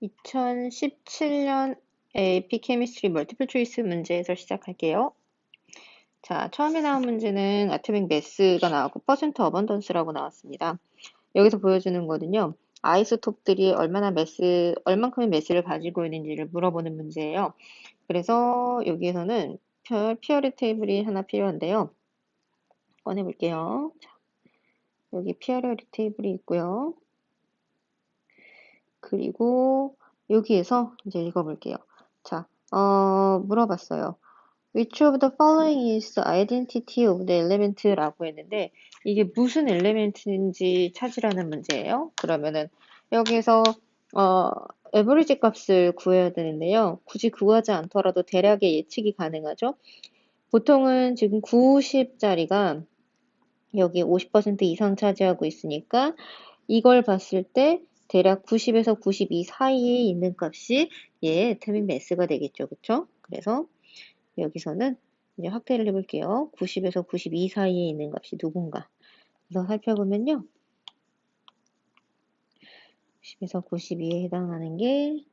2017년 AP 케미스트리 멀티플 초이스 문제에서 시작할게요. 자, 처음에 나온 문제는 아토믹 매스가 나왔고 퍼센트 어번던스라고 나왔습니다. 여기서 보여주는 거는요. 아이소톱들이 얼만큼의 매스를 가지고 있는지를 물어보는 문제예요. 그래서 여기에서는 피어리 테이블이 하나 필요한데요. 꺼내볼게요. 자, 여기 피어리 테이블이 있고요. 그리고 여기에서 이제 읽어볼게요. 자, 물어봤어요. Which of the following is the identity of the element라고 했는데 이게 무슨 엘리멘트인지 찾으라는 문제예요. 그러면은 여기에서 어, 에버리지 값을 구해야 되는데요. 굳이 구하지 않더라도 대략의 예측이 가능하죠. 보통은 지금 90짜리가 여기 50% 이상 차지하고 있으니까 이걸 봤을 때 대략 90에서 92 사이에 있는 값이 얘 태민 매스가 되겠죠. 그쵸? 그래서 여기서는 이제 확대를 해볼게요. 90에서 92 사이에 있는 값이 누군가. 그래서 살펴보면요. 90에서 92에 해당하는 게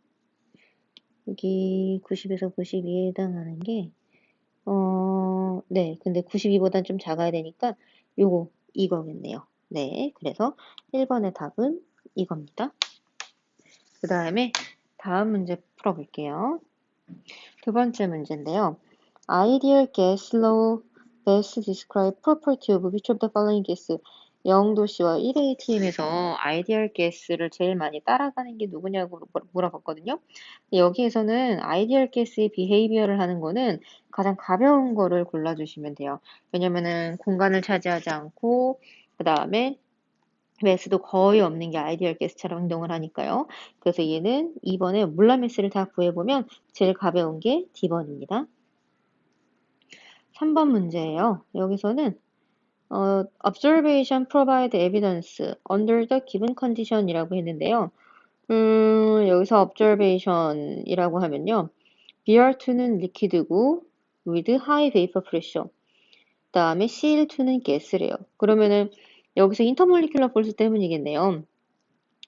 여기 90에서 92에 해당하는 게 네. 근데 92보단 좀 작아야 되니까 요거 이거겠네요. 네. 그래서 1번의 답은 이겁니다. 그 다음에 다음 문제 풀어볼게요. 두 번째 문제인데요. Ideal gas law best describe property of which of the following gas? 0도씨와 1ATM에서 아이디얼 가스를 제일 많이 따라가는 게 누구냐고 물어봤거든요. 여기에서는 아이디얼 가스의 비헤이비어를 하는 거는 가장 가벼운 거를 골라주시면 돼요. 왜냐면은 공간을 차지하지 않고 그 다음에 매스도 거의 없는 게 아이디얼 가스처럼 행동을 하니까요. 그래서 얘는 2번에 몰라매스를 다 구해보면 제일 가벼운 게 D번입니다. 3번 문제예요. 여기서는 observation provide evidence under the given condition이라고 했는데요. 여기서 observation이라고 하면요. BR2는 리퀴드고 with high vapor pressure. 그 다음에 CL2는 가스래요. 그러면은 여기서 인터몰리큘러 폴스 때문이겠네요.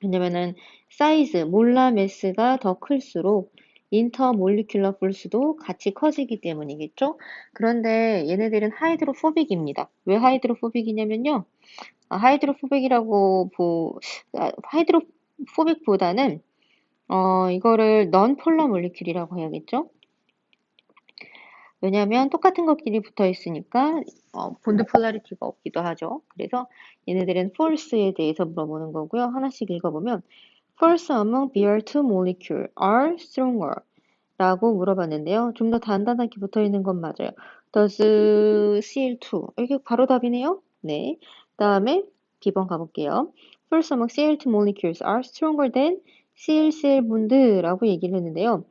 왜냐면은 사이즈, 몰라 매스가 더 클수록 인터몰리큘러 폴스도 같이 커지기 때문이겠죠? 그런데 얘네들은 하이드로포빅입니다. 왜 하이드로포빅이냐면요. 하이드로포빅보다는 이거를 넌 폴러 몰리큘이라고 해야겠죠? 왜냐하면 똑같은 것끼리 붙어 있으니까 본드 폴라리티가 없기도 하죠. 그래서 얘네들은 false에 대해서 물어보는 거고요. 하나씩 읽어보면 False among BR2 molecule are stronger 라고 물어봤는데요. 좀 더 단단하게 붙어 있는 건 맞아요. Does CL2 이게 바로 답이네요. 네. 다음에 B번 가볼게요. False among CL2 molecules are stronger than CL bond라고 얘기를 했는데요.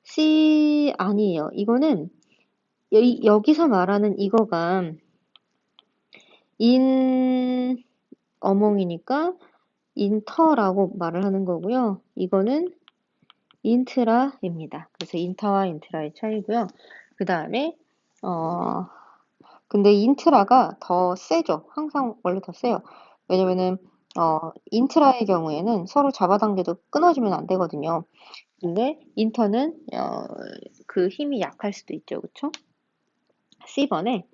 C 아니에요. 이거는 여기서 말하는 이거가 in 어몽이니까 인터라고 말을 하는 거고요. 이거는 인트라입니다. 그래서 인터와 인트라의 차이고요. 그 다음에 근데 인트라가 더 세죠. 항상 원래 더 세요. 왜냐면은 인트라의 경우에는 서로 잡아당겨도 끊어지면 안 되거든요. 근데 인터는 그 힘이 약할 수도 있죠. 그쵸? C번에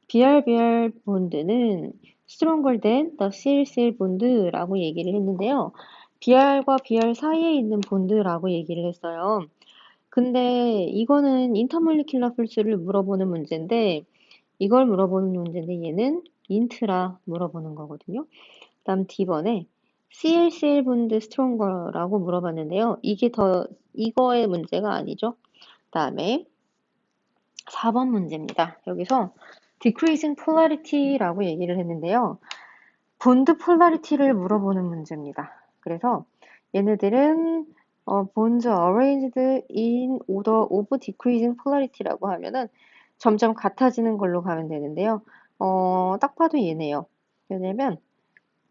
BR 본드는 stronger than the CL 본드라고 얘기를 했는데요. BR과 BR 사이에 있는 본드라고 얘기를 했어요. 근데 이거는 인터몰리큘러 폴스를 물어보는 문제인데 이걸 물어보는 문제인데 얘는 인트라 물어보는 거거든요. 다음 D번에 CL 본드 스트롱거라고 물어봤는데요. 이거의 문제가 아니죠. 다음에 4번 문제입니다. 여기서 decreasing polarity라고 얘기를 했는데요. 본드 폴라리티를 물어보는 문제입니다. 그래서 얘네들은 bonds arranged in order of decreasing polarity라고 하면은 점점 같아지는 걸로 가면 되는데요. 딱 봐도 얘네요. 왜냐면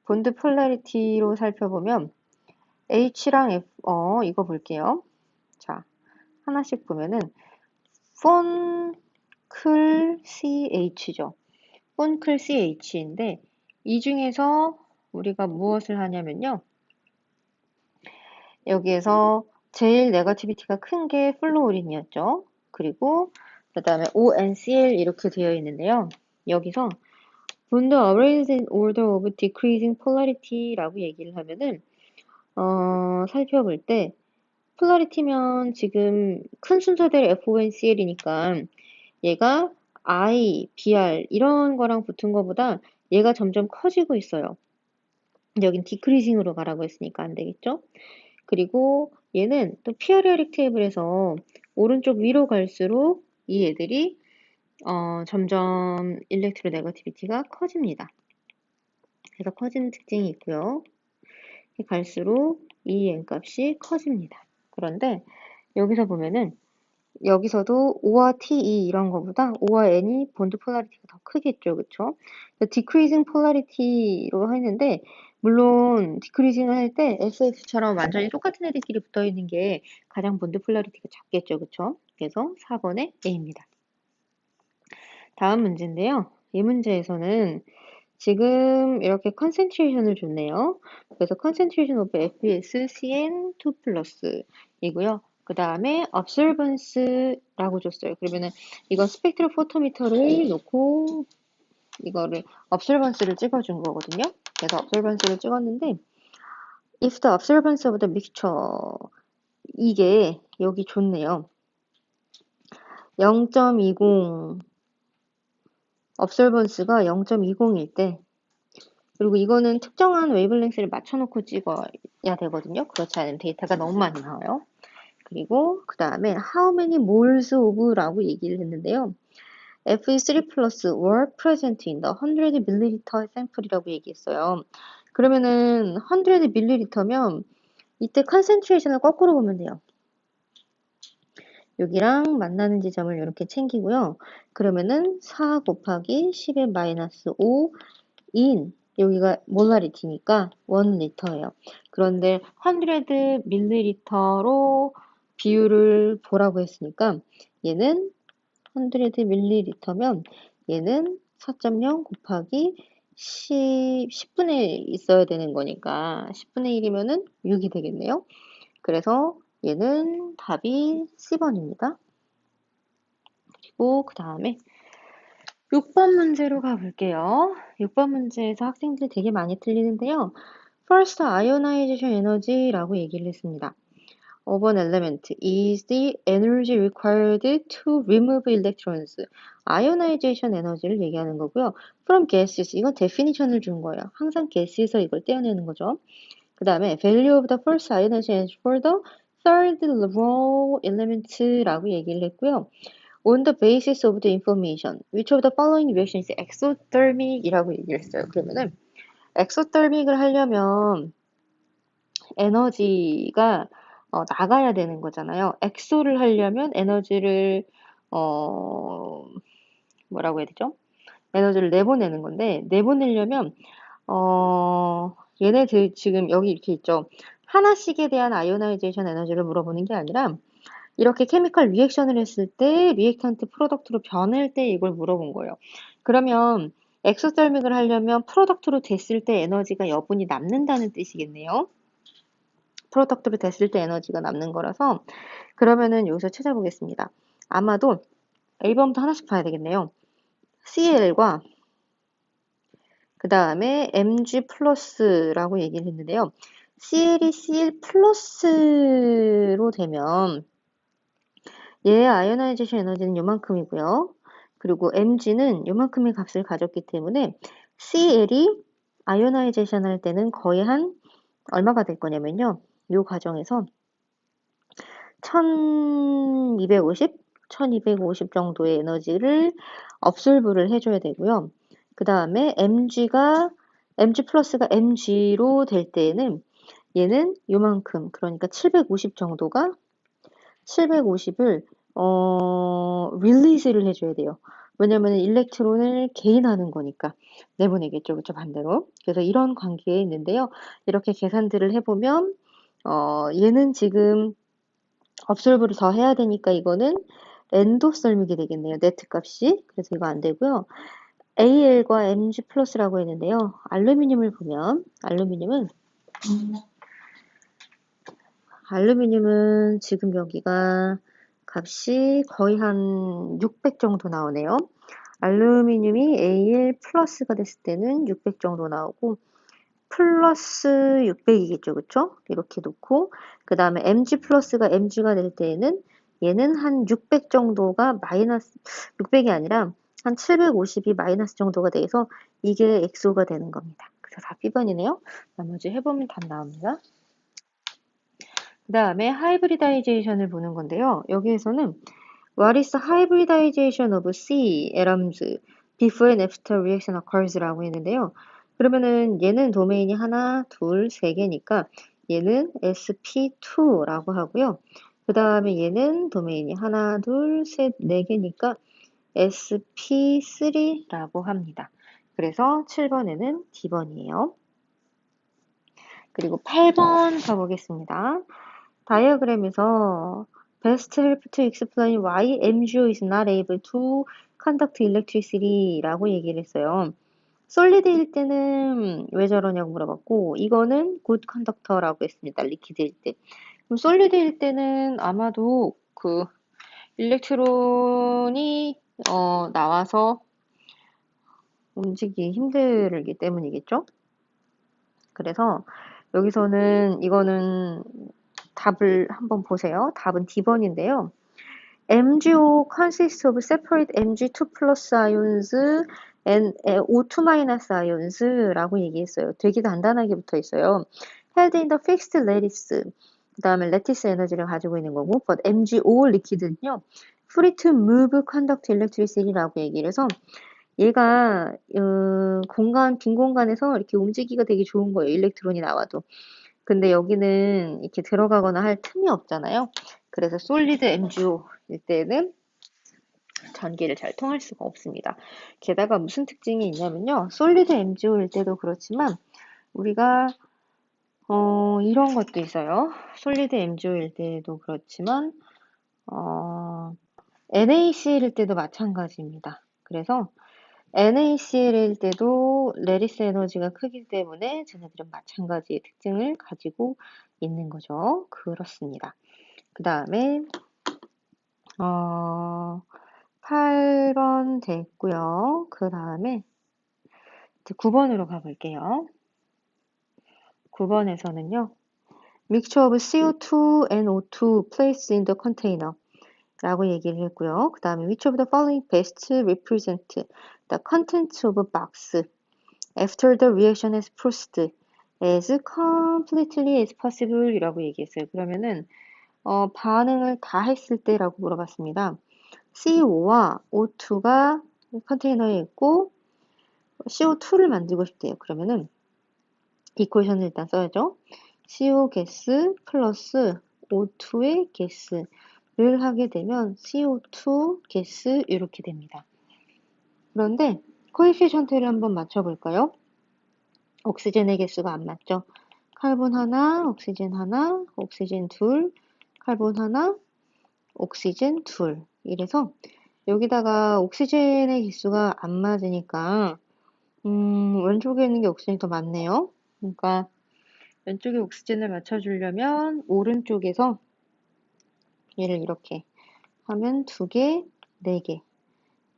본드 폴라리티로 살펴보면 H랑 F, 이거 볼게요. 자, 하나씩 보면은 폰클 CH죠. 폰클 CH인데 이 중에서 우리가 무엇을 하냐면요. 여기에서 제일 네거티비티가 큰 게 플루오린이었죠. 그리고 그 다음에 ONCl 이렇게 되어 있는데요. 여기서 On the arranging order of decreasing polarity라고 얘기를 하면은 살펴볼 때 polarity면 지금 큰 순서대로 FONCL이니까 얘가 I, BR 이런 거랑 붙은 거보다 얘가 점점 커지고 있어요. 여긴 decreasing으로 가라고 했으니까 안 되겠죠? 그리고 얘는 또 피어리어릭 테이블에서 오른쪽 위로 갈수록 이 애들이 점점 일렉트로 네거티비티가 커집니다. 그래서 커지는 특징이 있고요. 갈수록 이 n값이 커집니다. 그런데 여기서 보면은 여기서도 O와 TE 이런 거보다 O와 N이 본드 폴라리티가 더 크겠죠. 그쵸? 디크리징 폴라리티로 했는데 물론 디크리징을 할 때 SX처럼 완전히 똑같은 애들끼리 붙어 있는 게 가장 본드 폴라리티가 작겠죠. 그쵸? 그래서 4번의 A입니다. 다음 문제인데요. 이 문제에서는 지금 이렇게 컨센트레이션을 줬네요. 그래서 concentration of FeS CN2 플러스 이고요. 그 다음에 observance라고 줬어요. 그러면은 이건 스펙트럴 포토미터를 놓고 이거를 observance를 찍어준 거거든요. 그래서 observance를 찍었는데 if the observance of the mixture 이게 여기 좋네요. 0.20 observance가 0.20일 때 그리고 이거는 특정한 웨이블랭스를 맞춰놓고 찍어야 되거든요. 그렇지 않으면 데이터가 너무 많이 나와요. 그리고 그 다음에 how many moles of라고 얘기를 했는데요. Fe3 plus were present in the 100ml sample이라고 얘기했어요. 그러면은 100ml면 이때 concentration을 거꾸로 보면 돼요. 여기랑 만나는 지점을 이렇게 챙기고요. 그러면은 4 곱하기 10의 마이너스 5 인 여기가 몰라리티니까 1리터예요. 그런데 100ml로 비율을 보라고 했으니까 얘는 100ml면 얘는 4.0 곱하기 10분의 있어야 되는 거니까 10분의 1이면은 6이 되겠네요. 그래서 얘는 답이 C번입니다. 그리고 그 다음에 6번 문제로 가볼게요. 6번 문제에서 학생들이 되게 많이 틀리는데요. First ionization energy라고 얘기를 했습니다. 5번 element is the energy required to remove electrons. ionization 에너지를 얘기하는 거고요. From gases, 이건 definition을 준 거예요. 항상 gase에서 이걸 떼어내는 거죠. 그 다음에 value of the first ionization for the third raw element라고 얘기를 했고요. On the basis of the information, which of the following reaction is exothermic이라고 얘기를 했어요. 그러면은 exothermic을 하려면 에너지가 나가야 되는 거잖아요. 엑소를 하려면 에너지를 뭐라고 해야 되죠? 에너지를 내보내는 건데 내보내려면 얘네들 지금 여기 이렇게 있죠. 하나씩에 대한 아이오나이제이션 에너지를 물어보는 게 아니라 이렇게 케미컬 리액션을 했을 때 리액턴트 프로덕트로 변할 때 이걸 물어본 거예요. 그러면 엑소설믹을 하려면 프로덕트로 됐을 때 에너지가 여분이 남는다는 뜻이겠네요. 프로덕트로 됐을 때 에너지가 남는 거라서 그러면은 여기서 찾아보겠습니다. 아마도 1번부터 하나씩 봐야 되겠네요. CL과 그 다음에 Mg 플러스라고 얘기를 했는데요. CL이 CL 플러스로 되면 얘의 아이오나이제이션 에너지는 요만큼이고요. 그리고 Mg는 요만큼의 값을 가졌기 때문에 CL이 아이오나이제이션 할 때는 거의 한 얼마가 될 거냐면요. 이 과정에서 1250 정도의 에너지를 업솔브를 해줘야 되고요. 그 다음에 MG 플러스가 MG로 될 때에는 얘는 요만큼, 그러니까 750 정도가 750을 릴리즈를 해줘야 돼요. 왜냐면 일렉트론을 개인하는 거니까 내보내겠죠. 그쵸? 반대로. 그래서 이런 관계에 있는데요. 이렇게 계산들을 해보면 얘는 지금 업솔브를 더 해야 되니까 이거는 엔도썰믹이 되겠네요. 네트 값이. 그래서 이거 안 되고요. AL과 Mg 플러스라고 했는데요. 알루미늄을 보면 알루미늄은 알루미늄은 지금 여기가 값이 거의 한 600 정도 나오네요. 알루미늄이 Al 플러스가 됐을 때는 600 정도 나오고 플러스 600이겠죠. 그쵸? 이렇게 놓고 그 다음에 Mg 플러스가 Mg가 될 때에는 얘는 한 600 정도가 마이너스 600이 아니라 한 750이 마이너스 정도가 돼서 이게 XO가 되는 겁니다. 그래서 다 B번이네요. 나머지 해보면 답 나옵니다. 그 다음에 하이브리다이제이션을 보는 건데요. 여기에서는 What is the hybridization of C atoms before and after reaction occurs? 라고 했는데요. 그러면은 얘는 도메인이 하나, 둘, 세 개니까 얘는 sp2라고 하고요. 그 다음에 얘는 도메인이 하나, 둘, 셋, 네 개니까 sp3라고 합니다. 그래서 7번에는 D번이에요. 그리고 8번 가보겠습니다. 다이어그램에서 best help to explain why MgO is not able to conduct electricity 라고 얘기를 했어요. 솔리드일 때는 왜 저러냐고 물어봤고 이거는 good conductor라고 했습니다. 리퀴드일 때. 그럼 솔리드일 때는 아마도 그 일렉트론이 나와서 움직이기 힘들기 때문이겠죠? 그래서 여기서는 이거는 답을 한번 보세요. 답은 D번인데요. MgO consists of separate Mg2 plus ions and O2 minus ions 라고 얘기했어요. 되게 간단하게 붙어 있어요. held in the fixed lattice. 그 다음에 lattice 에너지를 가지고 있는 거고, but MgO liquid는요, free to move conduct electricity라고 얘기를 해서 얘가 빈 공간에서 이렇게 움직이기가 되게 좋은 거예요. 일렉트론이 나와도. 근데 여기는 이렇게 들어가거나 할 틈이 없잖아요. 그래서 솔리드 MgO일 때는 전기를 잘 통할 수가 없습니다. 게다가 무슨 특징이 있냐면요. 솔리드 MgO일 때도 그렇지만 우리가 이런 것도 있어요. 솔리드 MgO일 때도 그렇지만 NaCl일 때도 마찬가지입니다. 그래서 NaCl일 때도 레디스 에너지가 크기 때문에 쟤네들은 마찬가지의 특징을 가지고 있는 거죠. 그렇습니다. 그 다음에 8번 됐고요. 그 다음에 9번으로 가볼게요. 9번에서는요. Mixture of CO2 and O2 placed in the container 라고 얘기를 했고요. 그 다음에 which of the following best represent the contents of a box after the reaction has proceeded as completely as possible 이라고 얘기했어요. 그러면은 반응을 다 했을 때라고 물어봤습니다. CO5와 O2가 컨테이너에 있고 CO2를 만들고 싶대요. 그러면은 이퀘이션을 일단 써야죠. CO 가스 플러스 O2의 가스를 하게 되면 CO2 가스 이렇게 됩니다. 그런데 코에피션트를 한번 맞춰볼까요? 옥시젠의 개수가 안 맞죠? 칼본 하나, 옥시젠 하나, 옥시젠 둘, 칼본 하나, 옥시젠 둘. 이래서 여기다가 옥시젠의 개수가 안 맞으니까 왼쪽에 있는 게 옥시젠이 더 많네요. 그러니까 왼쪽에 옥시젠을 맞춰주려면 오른쪽에서 얘를 이렇게 하면 2개, 4개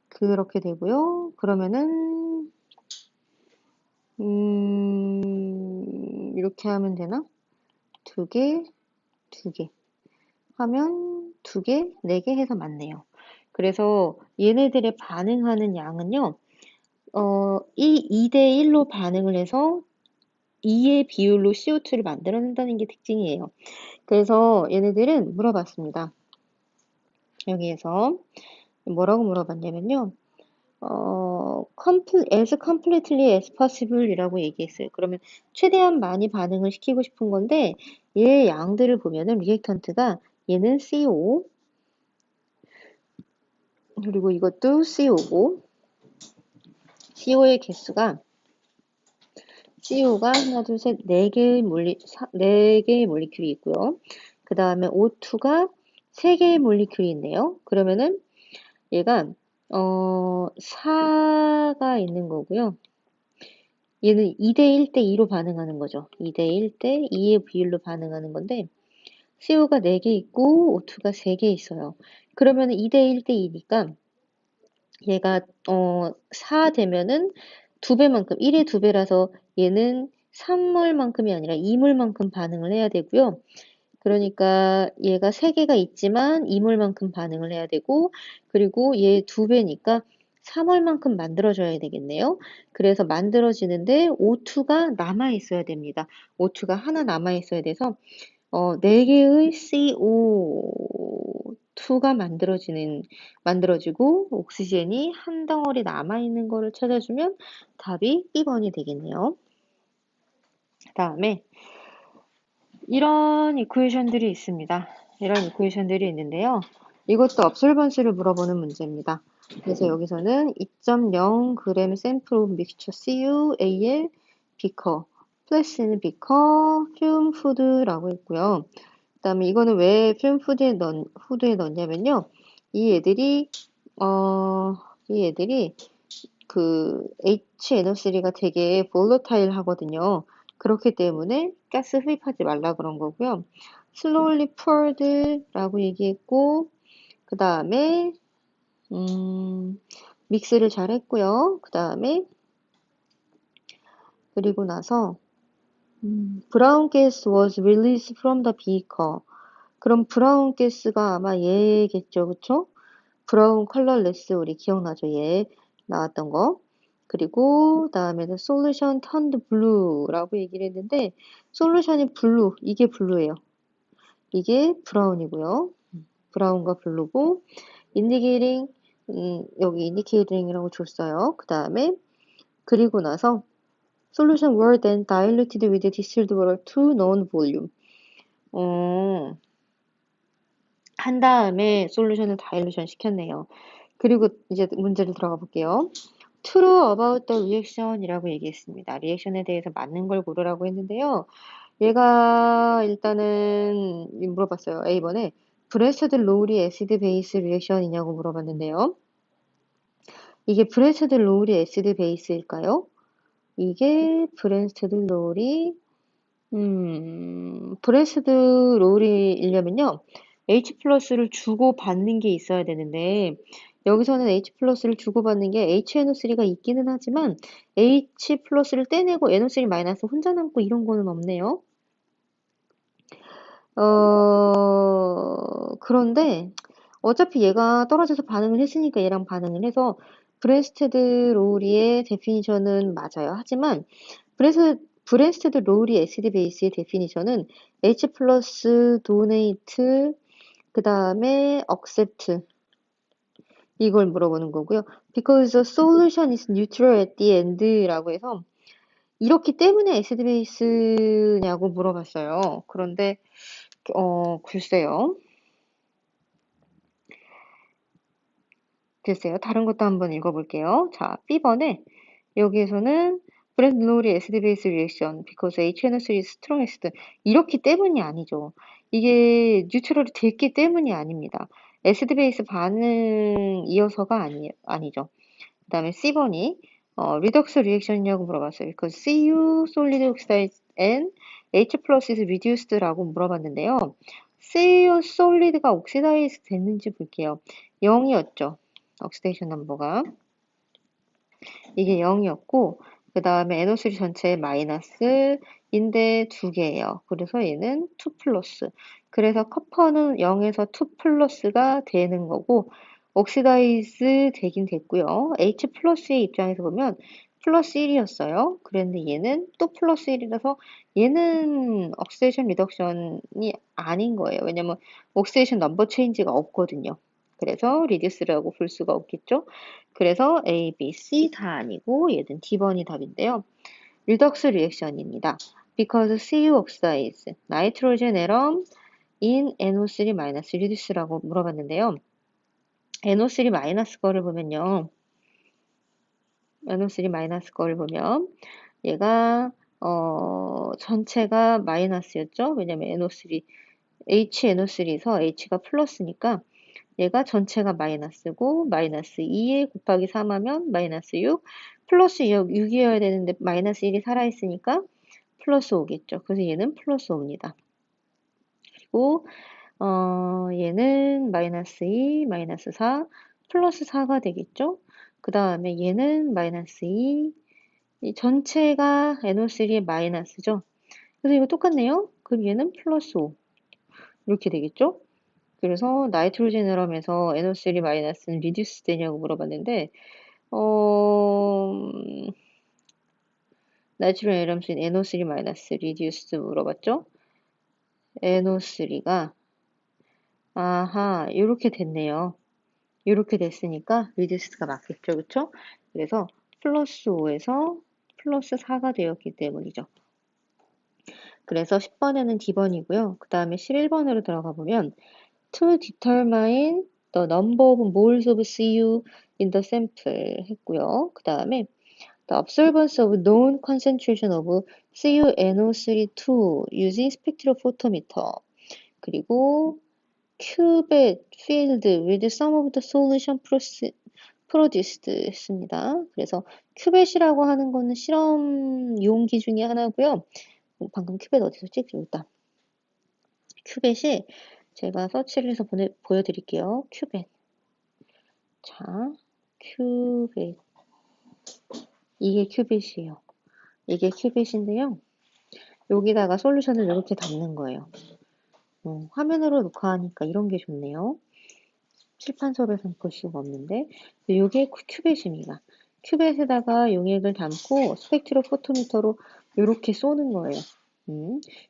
그렇게 되고요. 그러면은 이렇게 하면 되나? 2개, 2개 하면 2개, 4개 해서 맞네요. 그래서 얘네들의 반응하는 양은요. 이 2대1로 반응을 해서 2의 비율로 CO2를 만들어낸다는 게 특징이에요. 그래서 얘네들은 물어봤습니다. 여기에서 뭐라고 물어봤냐면요. as completely as possible 이라고 얘기했어요. 그러면 최대한 많이 반응을 시키고 싶은 건데 얘 양들을 보면은 리액턴트가 얘는 CO 그리고 이것도 CO고 CO의 개수가 CO가 하나, 둘, 셋, 4개의 몰리큘이 있고요. 그 다음에 O2가 3개의 몰리큘이 있네요. 그러면은 얘가 4가 있는 거고요. 얘는 2대 1대 2로 반응하는 거죠. 2대 1대 2의 비율로 반응하는 건데 CO가 4개 있고 O2가 3개 있어요. 그러면 2대 1대 2니까 얘가 4 되면은 2배만큼 1의 2배라서 얘는 3몰만큼이 아니라 2몰만큼 반응을 해야 되고요. 그러니까 얘가 3개가 있지만 2몰만큼 반응을 해야 되고 그리고 얘 2배니까 3몰만큼 만들어줘야 되겠네요. 그래서 만들어지는데 O2가 남아 있어야 됩니다. O2가 하나 남아 있어야 돼서 4개의 CO2가 만들어지고 옥시젠이 한 덩어리 남아있는 거를 찾아주면 답이 B번이 되겠네요. 다음에 이런 이퀘이션들이 있습니다. 이런 이퀘이션들이 있는데요. 이것도 업솔번스를 물어보는 문제입니다. 그래서 여기서는 2.0g 샘플 오브 믹스처 CU, AL, 비커, 플래시는 비커, 퓨움 푸드라고 했고요. 그 다음에 이거는 왜 퓨움 후드에 넣냐면요. 이 애들이 그 HNO3가 되게 볼러타일 하거든요. 그렇기 때문에 가스 흡입하지 말라 그런 거고요. slowly poured라고 얘기했고 그 다음에 믹스를 잘 했고요. 그 다음에 그리고 나서 brown gas was released from the beaker. 그럼 브라운 가스가 아마 얘겠죠, 그쵸? 브라운 컬러레스 우리 기억나죠? 얘 나왔던 거. 그리고 다음에는 솔루션 턴드 블루라고 얘기를 했는데 솔루션이 블루, 이게 블루예요. 이게 브라운이고요. 브라운과 블루고 인디케이팅 여기 인디케이팅이라고 줬어요. 그 다음에 그리고 나서 solution were then diluted with distilled water to known volume. 한 다음에 솔루션을 다일루션 시켰네요. 그리고 이제 문제를 들어가 볼게요. True about the reaction 이라고 얘기했습니다. 리액션에 대해서 맞는 걸 고르라고 했는데요. 얘가 일단은 물어봤어요. A번에 브레스드 로우리 애시드 베이스 리액션이냐고 물어봤는데요. 이게 브레스드 로우리 애시드 베이스일까요? 이게 브레스드 로우리 브레스드 로우리이려면요. H 플러스를 주고 받는 게 있어야 되는데 여기서는 H 플러스를 주고 받는 게 HNO3가 있기는 하지만 H 플러스를 떼내고 NO3 마이너스 혼자 남고 이런 거는 없네요. 그런데 어차피 얘가 떨어져서 반응을 했으니까 얘랑 반응을 해서 브레스테드 로우리의 데피니션은 맞아요. 하지만 브레스테드 로우리 애시드 베이스의 데피니션은 H 플러스 도네이트 그 다음에 accept 이걸 물어보는 거고요. Because the solution is neutral at the end라고 해서 이렇기 때문에 애시드 베이스냐고 물어봤어요. 그런데 글쎄요. 다른 것도 한번 읽어볼게요. 자, B번에 여기에서는 브랜드 로리 애시드 베이스 리액션 because HNO3 is strongest 이렇기 때문이 아니죠. 이게 뉴트럴이 됐기 때문이 아닙니다. 애시드 베이스 반응이어서가 아니죠. 그 다음에 C번이 리덕스 리액션이냐고 물어봤어요. because Cu solid oxide and H plus is reduced라고 물어봤는데요. Cu solid가 옥시다이즈 됐는지 볼게요. 0이었죠. 옥시데이션 넘버가. 이게 0이었고 그 다음에 NO3 전체에 마이너스인데 2개예요. 그래서 얘는 2 플러스. 그래서 커퍼는 0에서 2 플러스가 되는 거고 옥시다이즈 되긴 됐고요. H 플러스의 입장에서 보면 플러스 1이었어요. 그런데 얘는 또 플러스 1이라서 얘는 옥시데이션 리덕션이 아닌 거예요. 왜냐면 옥시데이션 넘버 체인지가 없거든요. 그래서 리듀스라고 볼 수가 없겠죠. 그래서 A, B, C 다 아니고 얘는 D번이 답인데요. 리덕스 리액션입니다. Because CU oxides nitrogen atom in NO3- reduce라고 물어봤는데요. NO3- 거를 보면요. NO3- 거를 보면 얘가 전체가 마이너스였죠. 왜냐면 NO3 HNO3에서 H가 플러스니까 얘가 전체가 마이너스고 마이너스 2에 곱하기 3 하면 마이너스 6 플러스 6이어야 되는데 마이너스 1이 살아있으니까 플러스 5겠죠. 그래서 얘는 플러스 5입니다. 그리고 얘는 마이너스 2, 마이너스 4, 플러스 4가 되겠죠? 그 다음에 얘는 마이너스 2, 이 전체가 NO3의 마이너스죠? 그래서 이거 똑같네요? 그럼 얘는 플러스 5. 이렇게 되겠죠? 그래서 나이트로젠 혈압에서 NO3 마이너스는 리듀스 되냐고 물어봤는데, 나이트로젠 혈압은 NO3 마이너스 리듀스 물어봤죠? NO3가 아하, 이렇게 됐네요. 이렇게 됐으니까 리듀스가 맞겠죠, 그쵸? 그래서 플러스 5에서 플러스 4가 되었기 때문이죠. 그래서 10번에는 D번이고요. 그 다음에 11번으로 들어가 보면 to determine the number of moles of Cu in the sample 했고요. 그 다음에 the observance of known concentration of CuNO3 using spectrophotometer 그리고 cuvette filled with some of the solution produced 했습니다. 그래서 큐벳이라고 하는 거는 실험 용기 중에 하나고요. 방금 큐벳 어디서 찍지? 여기다. 큐벳이 제가 서치를 해서 보여드릴게요. 큐벳. 자, 큐벳. 이게 큐벳이에요. 이게 큐벳인데요. 여기다가 솔루션을 이렇게 담는 거예요. 화면으로 놓고 하니까 이런 게 좋네요. 칠판 수업에서는 볼 수가 없는데 이게 큐벳입니다. 큐벳에다가 용액을 담고 스펙트로포토미터로 이렇게 쏘는 거예요.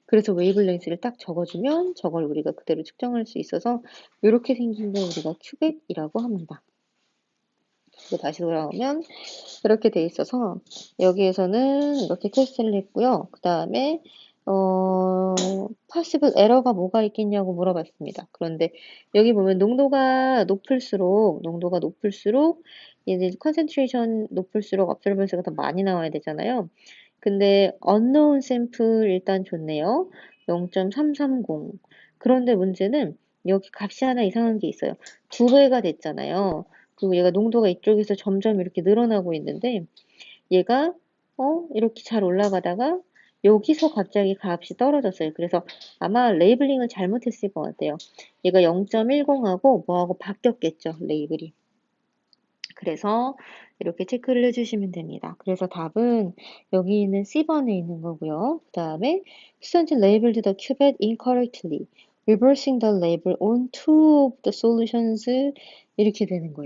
그래서 웨이블랭스를 딱 적어주면 저걸 우리가 그대로 측정할 수 있어서 이렇게 생긴 걸 우리가 큐벳이라고 합니다. 그리고 다시 돌아오면 이렇게 돼 있어서 여기에서는 이렇게 테스트를 했고요. 그 다음에 possible 에러가 뭐가 있겠냐고 물어봤습니다. 그런데 여기 보면 농도가 높을수록 얘네 컨센트레이션 높을수록 observance가 더 많이 나와야 되잖아요. 근데 unknown sample 일단 좋네요. 0.330. 그런데 문제는 여기 값이 하나 이상한 게 있어요. 2배가 됐잖아요. 그리고 얘가 농도가 이쪽에서 점점 이렇게 늘어나고 있는데 얘가 이렇게 잘 올라가다가 여기서 갑자기 값이 떨어졌어요. 그래서 아마 레이블링을 잘못했을 것 같아요. 얘가 0.10하고 뭐하고 바뀌었겠죠, 레이블이. 그래서 이렇게 체크를 해주시면 됩니다. 그래서 답은 여기 있는 C번에 있는 거고요. 그 다음에 student labeled the cuvette incorrectly, reversing the label on two of the solutions 이렇게 되는 거예요.